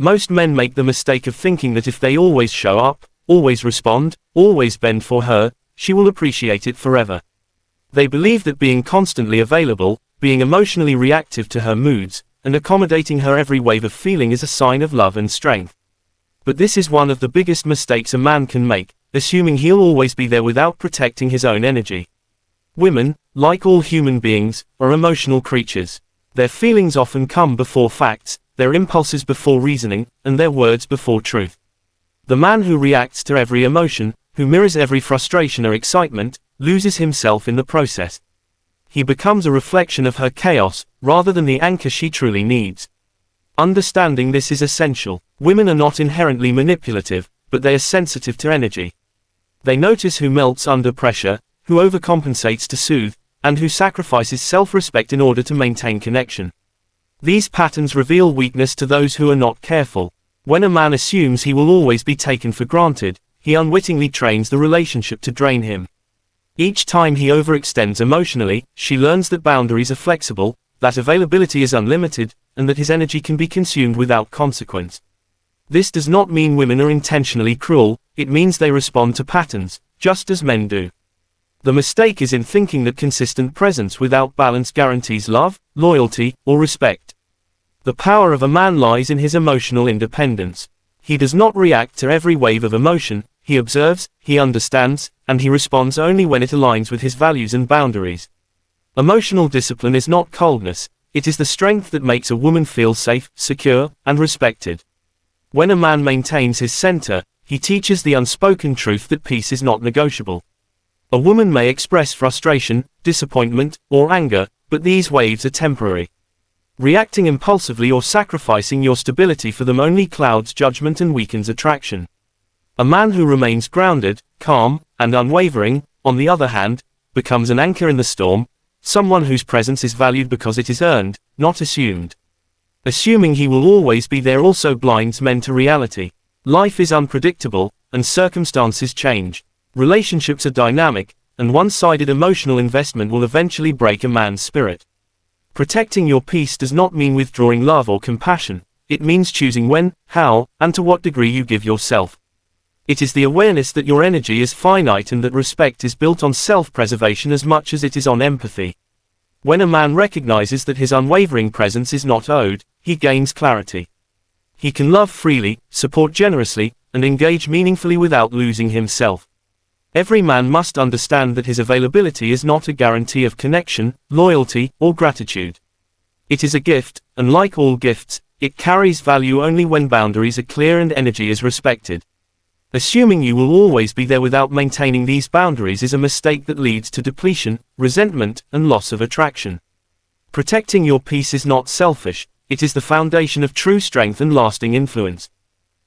Most men make the mistake of thinking that if they always show up, always respond, always bend for her, she will appreciate it forever. They believe that being constantly available, being emotionally reactive to her moods, and accommodating her every wave of feeling is a sign of love and strength. But this is one of the biggest mistakes a man can make, assuming he'll always be there without protecting his own energy. Women, like all human beings, are emotional creatures. Their feelings often come before facts, their impulses before reasoning, and their words before truth. The man who reacts to every emotion, who mirrors every frustration or excitement, loses himself in the process. He becomes a reflection of her chaos, rather than the anchor she truly needs. Understanding this is essential. Women are not inherently manipulative, but they are sensitive to energy. They notice who melts under pressure, who overcompensates to soothe, and who sacrifices self-respect in order to maintain connection. These patterns reveal weakness to those who are not careful. When a man assumes he will always be taken for granted, he unwittingly trains the relationship to drain him. Each time he overextends emotionally, she learns that boundaries are flexible, that availability is unlimited, and that his energy can be consumed without consequence. This does not mean women are intentionally cruel, it means they respond to patterns, just as men do. The mistake is in thinking that consistent presence without balance guarantees love, loyalty, or respect. The power of a man lies in his emotional independence. He does not react to every wave of emotion, he observes, he understands, and he responds only when it aligns with his values and boundaries. Emotional discipline is not coldness, it is the strength that makes a woman feel safe, secure, and respected. When a man maintains his center, he teaches the unspoken truth that peace is not negotiable. A woman may express frustration, disappointment, or anger, but these waves are temporary. Reacting impulsively or sacrificing your stability for them only clouds judgment and weakens attraction. A man who remains grounded, calm, and unwavering, on the other hand, becomes an anchor in the storm, someone whose presence is valued because it is earned, not assumed. Assuming he will always be there also blinds men to reality. Life is unpredictable, and circumstances change. Relationships are dynamic, and one-sided emotional investment will eventually break a man's spirit. Protecting your peace does not mean withdrawing love or compassion, it means choosing when, how, and to what degree you give yourself. It is the awareness that your energy is finite and that respect is built on self-preservation as much as it is on empathy. When a man recognizes that his unwavering presence is not owed, he gains clarity. He can love freely, support generously, and engage meaningfully without losing himself. Every man must understand that his availability is not a guarantee of connection, loyalty, or gratitude. It is a gift, and like all gifts, it carries value only when boundaries are clear and energy is respected. Assuming you will always be there without maintaining these boundaries is a mistake that leads to depletion, resentment, and loss of attraction. Protecting your peace is not selfish, it is the foundation of true strength and lasting influence.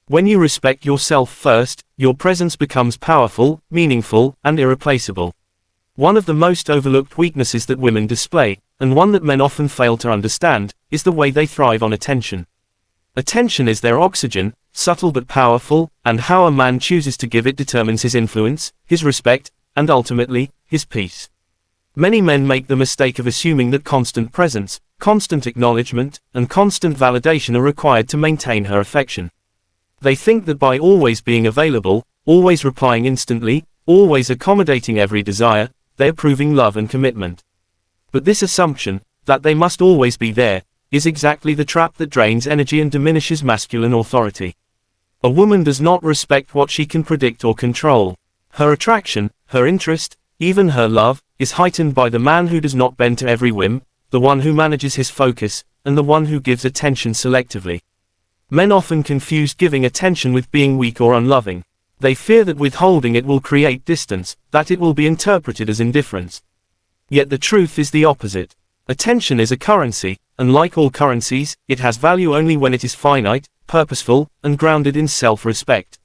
When you respect yourself first, your presence becomes powerful, meaningful, and irreplaceable. One of the most overlooked weaknesses that women display, and one that men often fail to understand, is the way they thrive on attention. Attention is their oxygen, subtle but powerful, and how a man chooses to give it determines his influence, his respect, and ultimately, his peace. Many men make the mistake of assuming that constant presence, constant acknowledgement, and constant validation are required to maintain her affection. They think that by always being available, always replying instantly, always accommodating every desire, they are proving love and commitment. But this assumption, that they must always be there, is exactly the trap that drains energy and diminishes masculine authority. A woman does not respect what she can predict or control. Her attraction, her interest, even her love, is heightened by the man who does not bend to every whim, the one who manages his focus, and the one who gives attention selectively. Men often confuse giving attention with being weak or unloving. They fear that withholding it will create distance, that it will be interpreted as indifference. Yet the truth is the opposite. Attention is a currency, and like all currencies, it has value only when it is finite, purposeful, and grounded in self-respect.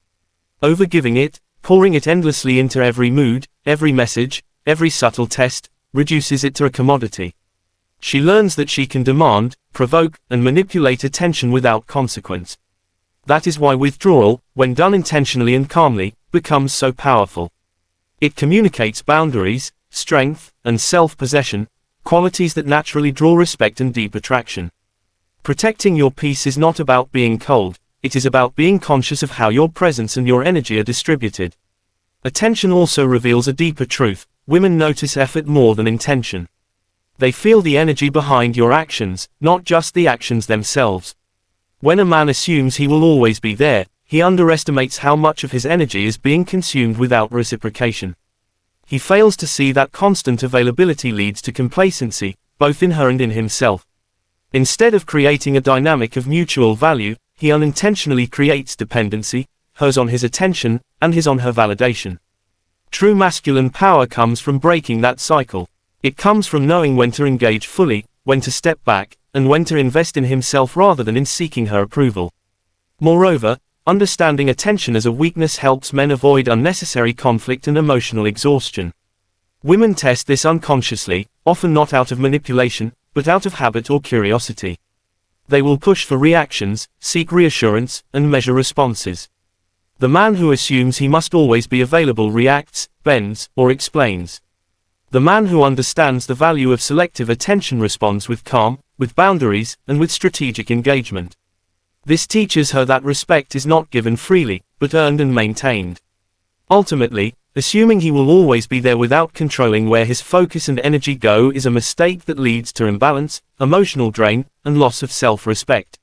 Overgiving it, pouring it endlessly into every mood, every message, every subtle test, reduces it to a commodity. She learns that she can demand, provoke, and manipulate attention without consequence. That is why withdrawal, when done intentionally and calmly, becomes so powerful. It communicates boundaries, strength, and self-possession, qualities that naturally draw respect and deep attraction. Protecting your peace is not about being cold, it is about being conscious of how your presence and your energy are distributed. Attention also reveals a deeper truth. Women notice effort more than intention. They feel the energy behind your actions, not just the actions themselves. When a man assumes he will always be there, he underestimates how much of his energy is being consumed without reciprocation. He fails to see that constant availability leads to complacency, both in her and in himself. Instead of creating a dynamic of mutual value, he unintentionally creates dependency, hers on his attention, and his on her validation. True masculine power comes from breaking that cycle. It comes from knowing when to engage fully, when to step back, and when to invest in himself rather than in seeking her approval. Moreover, understanding attention as a weakness helps men avoid unnecessary conflict and emotional exhaustion. Women test this unconsciously, often not out of manipulation, but out of habit or curiosity. They will push for reactions, seek reassurance, and measure responses. The man who assumes he must always be available reacts, bends, or explains. The man who understands the value of selective attention responds with calm, with boundaries, and with strategic engagement. This teaches her that respect is not given freely, but earned and maintained. Ultimately, assuming he will always be there without controlling where his focus and energy go is a mistake that leads to imbalance, emotional drain, and loss of self-respect.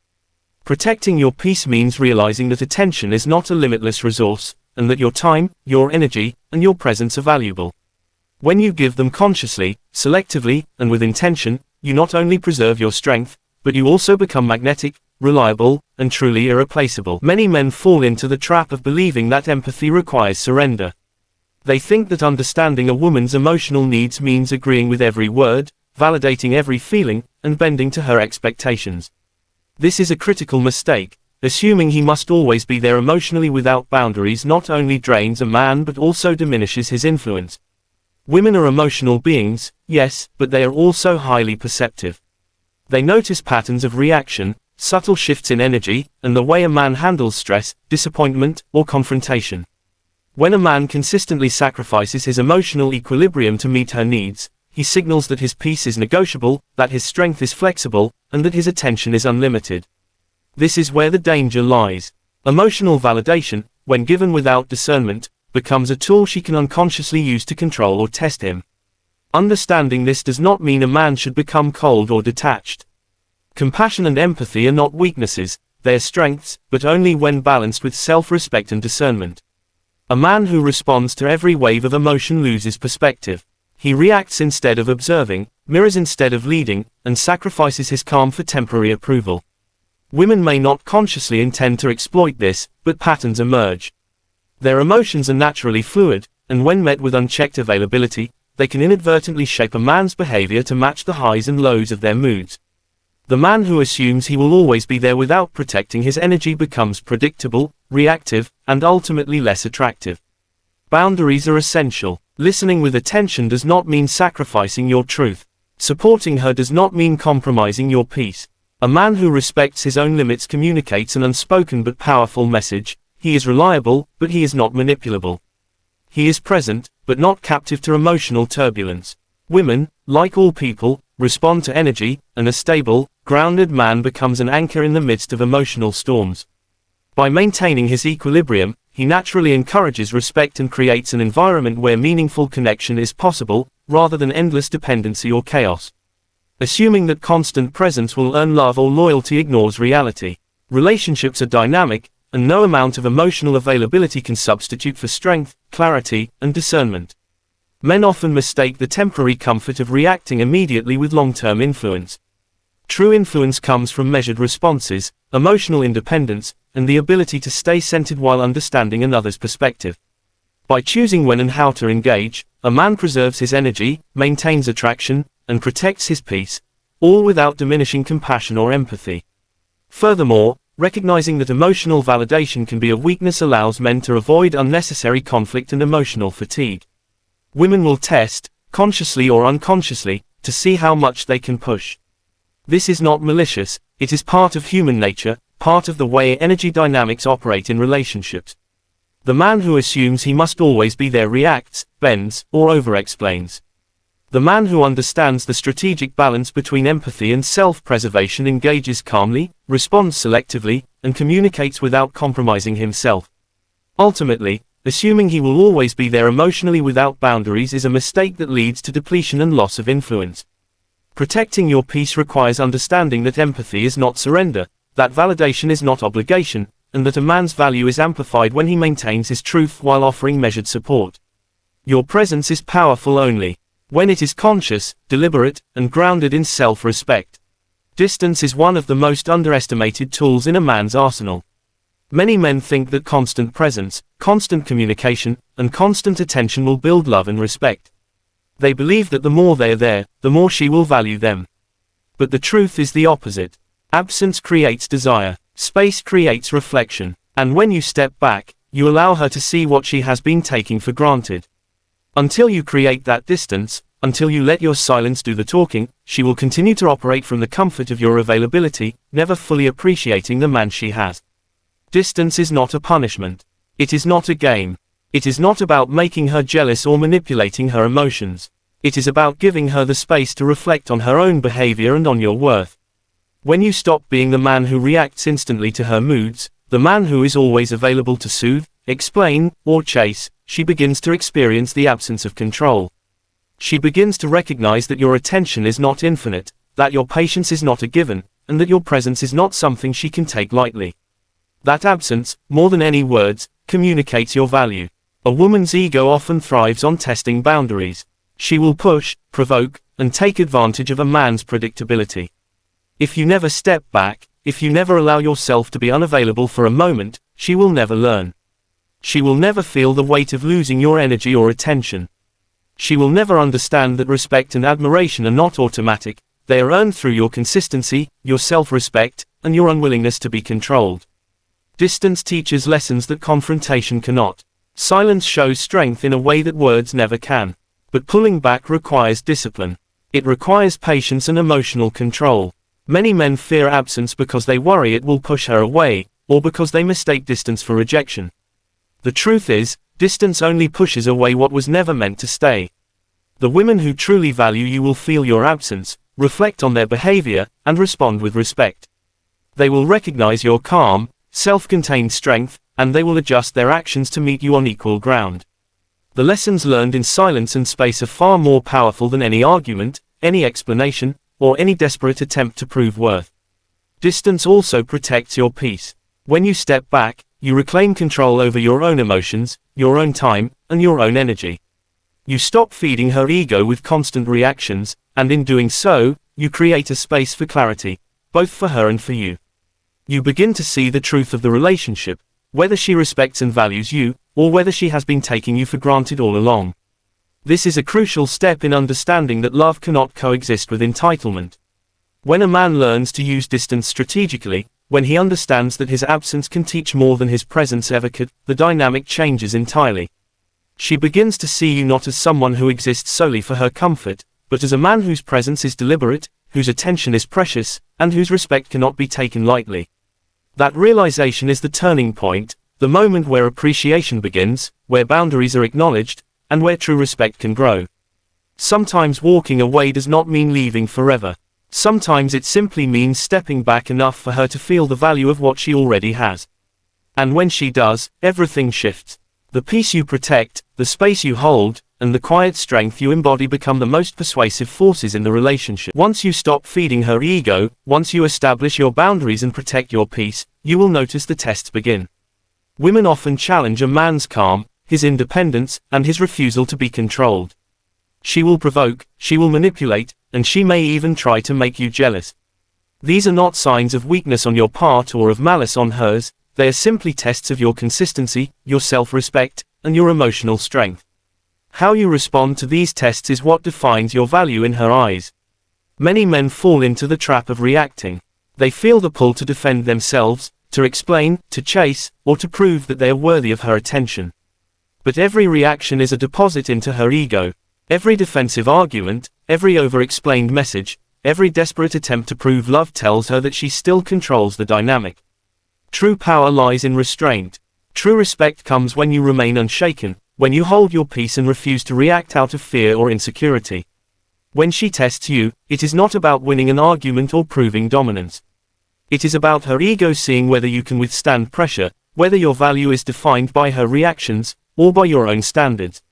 Protecting your peace means realizing that attention is not a limitless resource, and that your time, your energy, and your presence are valuable. When you give them consciously, selectively, and with intention, you not only preserve your strength, but you also become magnetic, reliable, and truly irreplaceable. Many men fall into the trap of believing that empathy requires surrender. They think that understanding a woman's emotional needs means agreeing with every word, validating every feeling, and bending to her expectations. This is a critical mistake. Assuming he must always be there emotionally without boundaries not only drains a man but also diminishes his influence. Women are emotional beings, yes, but they are also highly perceptive. They notice patterns of reaction, subtle shifts in energy, and the way a man handles stress, disappointment, or confrontation. When a man consistently sacrifices his emotional equilibrium to meet her needs, he signals that his peace is negotiable, that his strength is flexible, and that his attention is unlimited. This is where the danger lies. Emotional validation, when given without discernment, becomes a tool she can unconsciously use to control or test him. Understanding this does not mean a man should become cold or detached. Compassion and empathy are not weaknesses, they are strengths, but only when balanced with self-respect and discernment. A man who responds to every wave of emotion loses perspective. He reacts instead of observing, mirrors instead of leading, and sacrifices his calm for temporary approval. Women may not consciously intend to exploit this, but patterns emerge. Their emotions are naturally fluid, and when met with unchecked availability, they can inadvertently shape a man's behavior to match the highs and lows of their moods. The man who assumes he will always be there without protecting his energy becomes predictable, reactive, and ultimately less attractive. Boundaries are essential. Listening with attention does not mean sacrificing your truth. Supporting her does not mean compromising your peace. A man who respects his own limits communicates an unspoken but powerful message. He is reliable, but he is not manipulable. He is present, but not captive to emotional turbulence. Women, like all people, respond to energy, and a stable, grounded man becomes an anchor in the midst of emotional storms. By maintaining his equilibrium, he naturally encourages respect and creates an environment where meaningful connection is possible, rather than endless dependency or chaos. Assuming that constant presence will earn love or loyalty ignores reality. Relationships are dynamic, and no amount of emotional availability can substitute for strength, clarity, and discernment. Men often mistake the temporary comfort of reacting immediately with long-term influence. True influence comes from measured responses, emotional independence, and the ability to stay centered while understanding another's perspective. By choosing when and how to engage, a man preserves his energy, maintains attraction, and protects his peace, all without diminishing compassion or empathy. Furthermore, recognizing that emotional validation can be a weakness allows men to avoid unnecessary conflict and emotional fatigue. Women will test, consciously or unconsciously, to see how much they can push. This is not malicious, it is part of human nature, part of the way energy dynamics operate in relationships. The man who assumes he must always be there reacts, bends, or over-explains. The man who understands the strategic balance between empathy and self-preservation engages calmly, responds selectively, and communicates without compromising himself. Ultimately, assuming he will always be there emotionally without boundaries is a mistake that leads to depletion and loss of influence. Protecting your peace requires understanding that empathy is not surrender, that validation is not obligation, and that a man's value is amplified when he maintains his truth while offering measured support. Your presence is powerful only when it is conscious, deliberate, and grounded in self-respect. Distance is one of the most underestimated tools in a man's arsenal. Many men think that constant presence, constant communication, and constant attention will build love and respect. They believe that the more they are there, the more she will value them. But the truth is the opposite. Absence creates desire, space creates reflection, and when you step back, you allow her to see what she has been taking for granted. Until you create that distance, until you let your silence do the talking, she will continue to operate from the comfort of your availability, never fully appreciating the man she has. Distance is not a punishment. It is not a game. It is not about making her jealous or manipulating her emotions. It is about giving her the space to reflect on her own behavior and on your worth. When you stop being the man who reacts instantly to her moods, the man who is always available to soothe, explain, or chase, she begins to experience the absence of control. She begins to recognize that your attention is not infinite, that your patience is not a given, and that your presence is not something she can take lightly. That absence, more than any words, communicates your value. A woman's ego often thrives on testing boundaries. She will push, provoke, and take advantage of a man's predictability. If you never step back, if you never allow yourself to be unavailable for a moment, she will never learn. She will never feel the weight of losing your energy or attention. She will never understand that respect and admiration are not automatic, they are earned through your consistency, your self-respect, and your unwillingness to be controlled. Distance teaches lessons that confrontation cannot. Silence shows strength in a way that words never can. But pulling back requires discipline. It requires patience and emotional control. Many men fear absence because they worry it will push her away, or because they mistake distance for rejection. The truth is, distance only pushes away what was never meant to stay. The women who truly value you will feel your absence, reflect on their behavior, and respond with respect. They will recognize your calm, self-contained strength, and they will adjust their actions to meet you on equal ground. The lessons learned in silence and space are far more powerful than any argument, any explanation, or any desperate attempt to prove worth. Distance also protects your peace. When you step back, you reclaim control over your own emotions, your own time, and your own energy. You stop feeding her ego with constant reactions, and in doing so, you create a space for clarity, both for her and for you. You begin to see the truth of the relationship, whether she respects and values you, or whether she has been taking you for granted all along. This is a crucial step in understanding that love cannot coexist with entitlement. When a man learns to use distance strategically, when he understands that his absence can teach more than his presence ever could, the dynamic changes entirely. She begins to see you not as someone who exists solely for her comfort, but as a man whose presence is deliberate, whose attention is precious, and whose respect cannot be taken lightly. That realization is the turning point, the moment where appreciation begins, where boundaries are acknowledged, and where true respect can grow. Sometimes walking away does not mean leaving forever. Sometimes it simply means stepping back enough for her to feel the value of what she already has. And when she does, everything shifts. The peace you protect, the space you hold, and the quiet strength you embody become the most persuasive forces in the relationship. Once you stop feeding her ego, once you establish your boundaries and protect your peace, you will notice the tests begin. Women often challenge a man's calm, his independence, and his refusal to be controlled. She will provoke, she will manipulate, and she may even try to make you jealous. These are not signs of weakness on your part or of malice on hers, they are simply tests of your consistency, your self-respect, and your emotional strength. How you respond to these tests is what defines your value in her eyes. Many men fall into the trap of reacting. They feel the pull to defend themselves, to explain, to chase, or to prove that they are worthy of her attention. But every reaction is a deposit into her ego. Every defensive argument, every over-explained message, every desperate attempt to prove love tells her that she still controls the dynamic. True power lies in restraint. True respect comes when you remain unshaken, when you hold your peace and refuse to react out of fear or insecurity. When she tests you, it is not about winning an argument or proving dominance. It is about her ego seeing whether you can withstand pressure, whether your value is defined by her reactions, or by your own standards.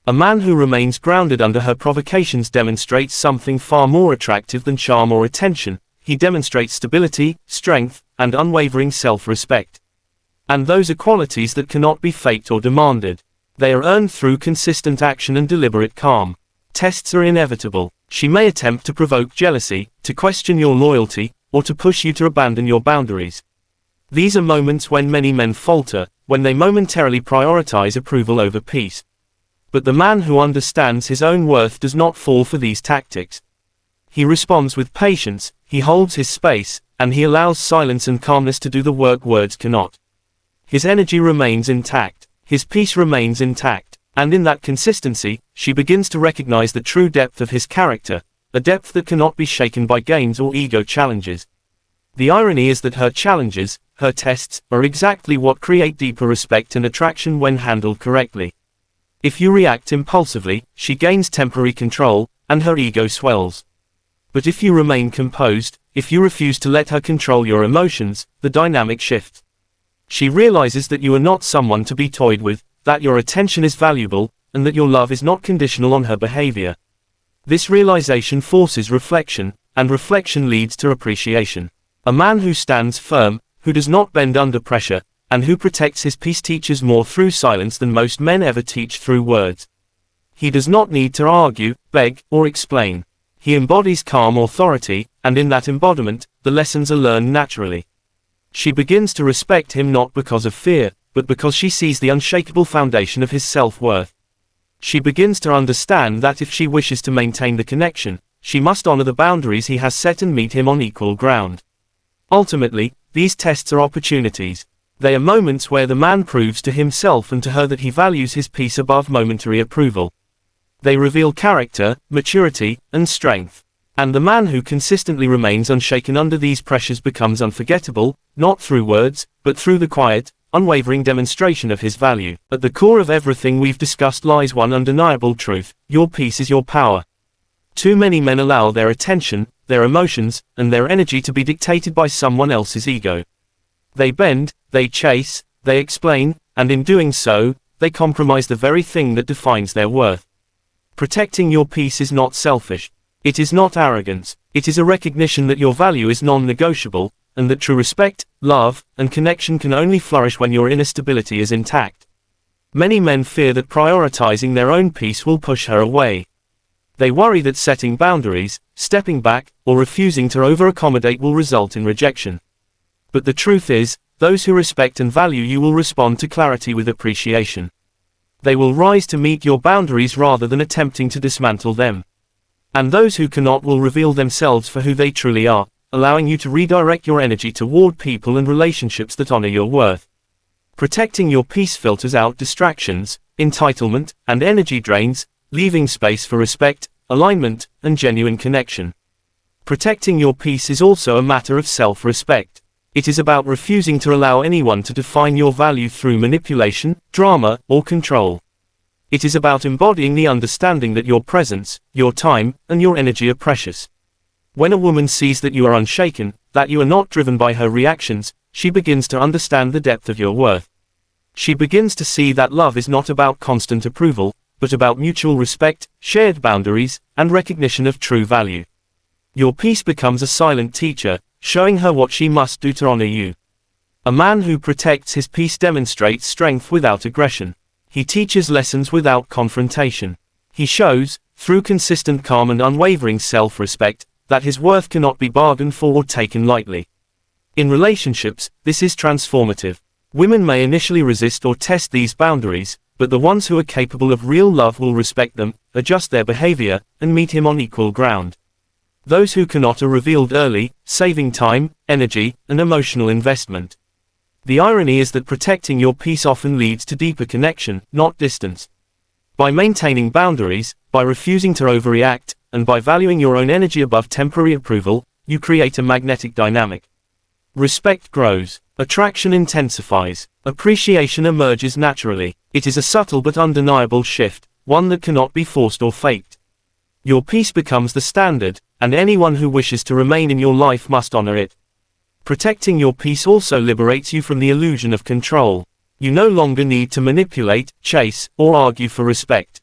A man who remains grounded under her provocations demonstrates something far more attractive than charm or attention. He demonstrates stability, strength, and unwavering self-respect. And those are qualities that cannot be faked or demanded. They are earned through consistent action and deliberate calm. Tests are inevitable. She may attempt to provoke jealousy, to question your loyalty, or to push you to abandon your boundaries. These are moments when many men falter, when they momentarily prioritize approval over peace. But the man who understands his own worth does not fall for these tactics. He responds with patience, he holds his space, and he allows silence and calmness to do the work words cannot. His energy remains intact. His peace remains intact. And in that consistency, she begins to recognize the true depth of his character, a depth that cannot be shaken by gains or ego challenges. The irony is that her challenges, her tests, are exactly what create deeper respect and attraction when handled correctly. If you react impulsively, she gains temporary control, and her ego swells. But if you remain composed, if you refuse to let her control your emotions, the dynamic shifts. She realizes that you are not someone to be toyed with, that your attention is valuable, and that your love is not conditional on her behavior. This realization forces reflection, and reflection leads to appreciation. A man who stands firm, who does not bend under pressure, and who protects his peace teaches more through silence than most men ever teach through words. He does not need to argue, beg, or explain. He embodies calm authority, and in that embodiment, the lessons are learned naturally. She begins to respect him not because of fear, but because she sees the unshakable foundation of his self-worth. She begins to understand that if she wishes to maintain the connection, she must honor the boundaries he has set and meet him on equal ground. Ultimately, these tests are opportunities. They are moments where the man proves to himself and to her that he values his peace above momentary approval. They reveal character, maturity, and strength. And the man who consistently remains unshaken under these pressures becomes unforgettable, not through words, but through the quiet, unwavering demonstration of his value. At the core of everything we've discussed lies one undeniable truth: your peace is your power. Too many men allow their attention, their emotions, and their energy to be dictated by someone else's ego. They bend, they chase, they explain, and in doing so, they compromise the very thing that defines their worth. Protecting your peace is not selfish. It is not arrogance. It is a recognition that your value is non-negotiable, and that true respect, love, and connection can only flourish when your inner stability is intact. Many men fear that prioritizing their own peace will push her away. They worry that setting boundaries, stepping back, or refusing to over-accommodate will result in rejection. But the truth is, those who respect and value you will respond to clarity with appreciation. They will rise to meet your boundaries rather than attempting to dismantle them. And those who cannot will reveal themselves for who they truly are, allowing you to redirect your energy toward people and relationships that honor your worth. Protecting your peace filters out distractions, entitlement, and energy drains, leaving space for respect, alignment, and genuine connection. Protecting your peace is also a matter of self-respect. It is about refusing to allow anyone to define your value through manipulation, drama, or control. It is about embodying the understanding that your presence, your time, and your energy are precious. When a woman sees that you are unshaken, that you are not driven by her reactions, she begins to understand the depth of your worth. She begins to see that love is not about constant approval, but about mutual respect, shared boundaries, and recognition of true value. Your peace becomes a silent teacher, showing her what she must do to honor you. A man who protects his peace demonstrates strength without aggression. He teaches lessons without confrontation. He shows, through consistent calm and unwavering self-respect, that his worth cannot be bargained for or taken lightly. In relationships, this is transformative. Women may initially resist or test these boundaries, but the ones who are capable of real love will respect them, adjust their behavior, and meet him on equal ground. Those who cannot are revealed early, saving time, energy, and emotional investment. The irony is that protecting your peace often leads to deeper connection, not distance. By maintaining boundaries, by refusing to overreact, and by valuing your own energy above temporary approval, you create a magnetic dynamic. Respect grows, attraction intensifies, appreciation emerges naturally. It is a subtle but undeniable shift, one that cannot be forced or faked. Your peace becomes the standard, and anyone who wishes to remain in your life must honor it. Protecting your peace also liberates you from the illusion of control. You no longer need to manipulate, chase, or argue for respect.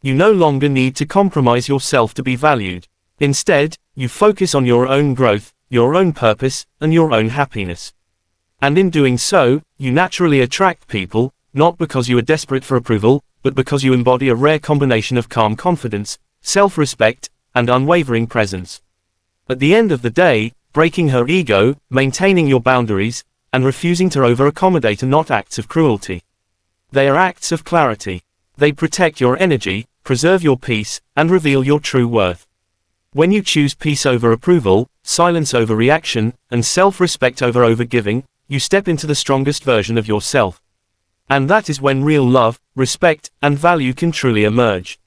You no longer need to compromise yourself to be valued. Instead, you focus on your own growth, your own purpose, and your own happiness. And in doing so, you naturally attract people, not because you are desperate for approval, but because you embody a rare combination of calm confidence, self-respect, and unwavering presence. At the end of the day, breaking her ego, maintaining your boundaries, and refusing to over-accommodate are not acts of cruelty. They are acts of clarity. They protect your energy, preserve your peace, and reveal your true worth. When you choose peace over approval, silence over reaction, and self-respect over overgiving, you step into the strongest version of yourself. And that is when real love, respect, and value can truly emerge.